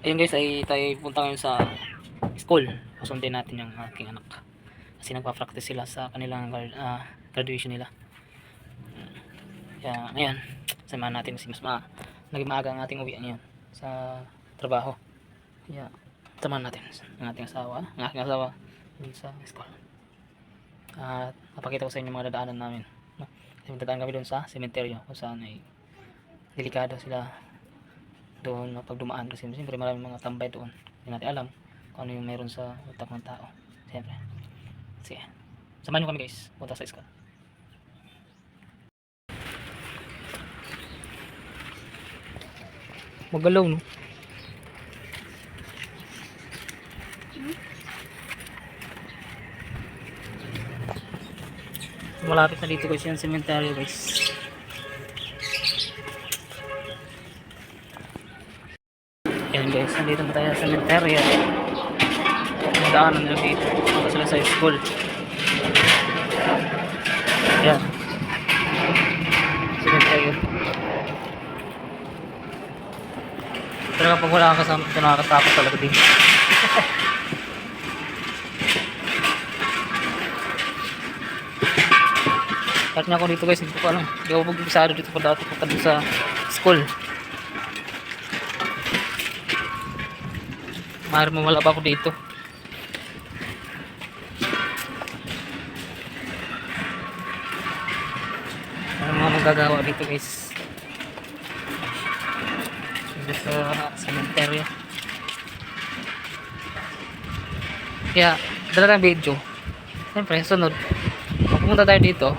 Ayun guys, ay tayo punta ngayon sa school. Susundin natin yung aking anak. Kasi nagpa-practice sila sa kanilang graduation nila. Kaya ngayon, samahan natin kasi naging maaga ang ating uwi ngayon sa trabaho. Kaya samahan natin ang ating asawa, ang aking asawa dun sa school. At napakita ko sa inyo mga dadaanan namin. No? Kasi dadaan kami dun sa sementeryo kung saan ay delikado sila doon pag dumaan kasi siyempre maraming mga tambay doon. Hindi natin alam kung ano yung meron sa utak ng tao. Siyempre. Sige. Samahan nyo kami guys. Punta sa school. Magalaw no? Malapit na dito guys yung cemetery guys. Yan guys, nandito na tayo sa cemetery. Daanan nila dito. Punta sila sa school. Yan. Cemetery. Pero kapag wala kang kasama, ito nakakatakot talaga din. Kahit nga ako dito guys, hindi ko alam. Hindi ako mag-ibisado dito pa dati punta dito sa school. Maaaring mawala ba ako dito? Ano mga magagawa dito guys? Dito sa cemetery. Kaya, dala ng video. Siyempre, sunod. Kung pumunta tayo dito,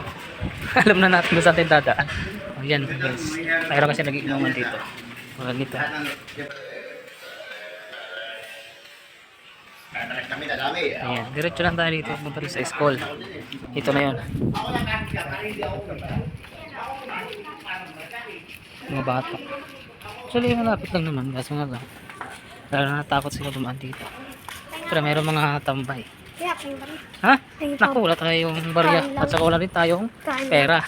alam na natin kung saan tayo dadaan. O yan guys. Mayroon kasi nag-iinuman dito. Mga dito. Ayan, diretso lang tayo dito punta rin sa school. Ito na yun. Mga bata. Actually, malapit lang naman. Kaso nga lang. Lalo natakot sila dumaan dito. Pero mayroon mga tambay. Ha? Naku, wala tayong barya. At saka wala rin tayong pera.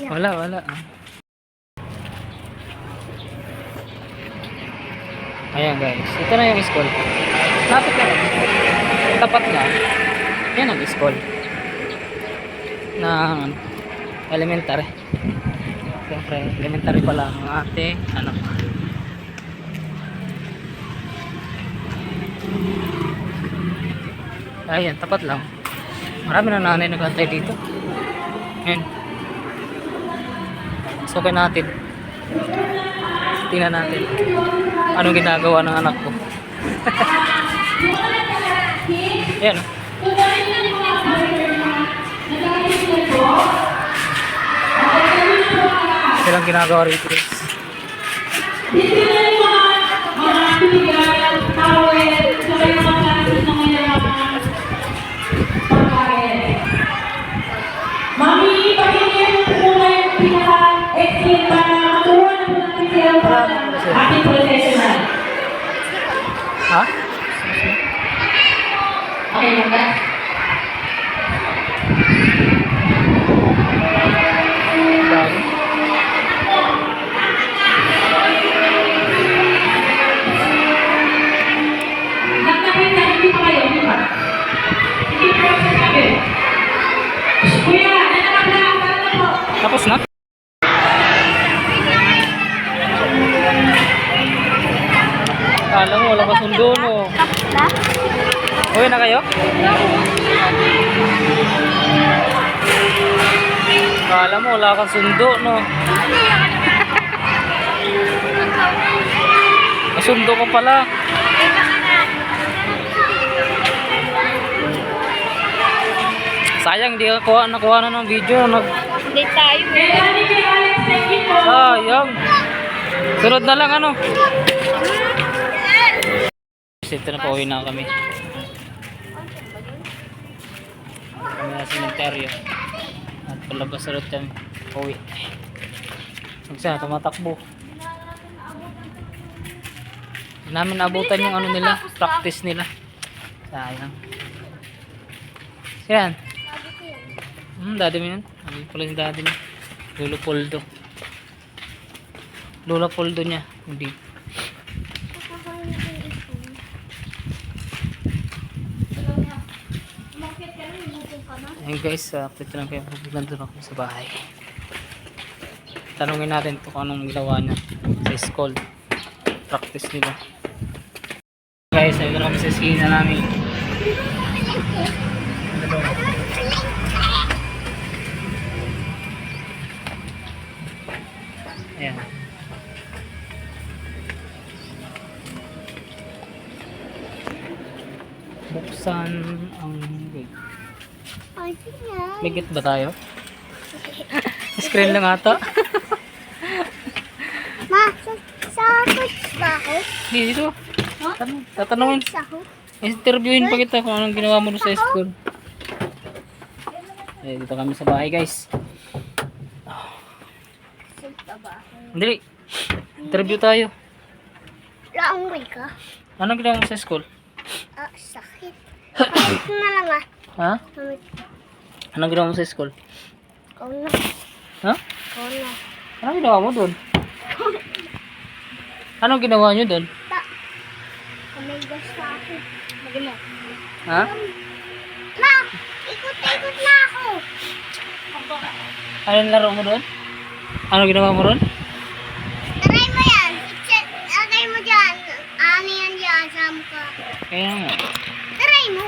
Wala. Ayan guys, ito na yung school. Lapit na lang. Tapat na. Yan ang school. Na elementary. Siyempre, elementary pala ang ating anak. Ayan, tapat lang. Marami na nanay nag-antay dito. Ayan. So, okay natin. Tingnan natin anong ginagawa ng anak ko. Ayan. Silang ginagawa rito. Mami, pakinggan mo muna yung pinaka-explain para matuwa na po natin siya ating professional. Ha? Okay lang ba? Dami. Nagkakit na hindi pa kayo, di ba? Hindi pa kayo sabi. Kuya, nanakaplaan ka na po. Tapos na? Kala mo wala pa sundo no. Uwi na kayo? Kala mo wala kang sundo no. Sundo ko pala. Sayang di ako nakuha na ng video. Hindi tayo eh. Sayang. Sunod na lang ano. Ito na po, uwi na kami. Kami na sementeryo. At palabas na rin kami. Uwi. Magsa, tumatakbo. Hindi namin naabutan yung ano nila, practice nila. Sayang. Yan. Daddy mo yun. Ano pala yung daddy mo? Lolo Poldo. Lola Poldo niya. Hindi. Ayun guys, update lang kayo. Nandun ako sa bahay. Tanungin natin to kung anong ginawa niya sa school. Practice nila. Guys, ayun na kami sa skina namin. Ayan. Buksan ang gate. May gate ba tayo? Screen lang ata. Ma, sakot ba ako? Dito. Tatanungin. Interviewin pa kita kung anong ginawa mo doon sa school. Eh, dito kami sa bahay guys. Dali. Interview tayo. Laungay ka? Anong ginawa mo sa school? Ah, sakit. Pamit na lang ah. Ha? Pamit. Anong ginawa mo sa school? Ikaw na. Ha? Ikaw na. Anong ginawa mo doon? Anong ginawa nyo doon? Kamay gas sa akin. Lagi mo. Ha? Ma! Ikot-ikot na ako! Anong laro mo doon? Anong ginawa mo doon? Taray mo yan! Taray mo dyan! Ano yan dyan sa mukha? Kaya nga. Taray mo!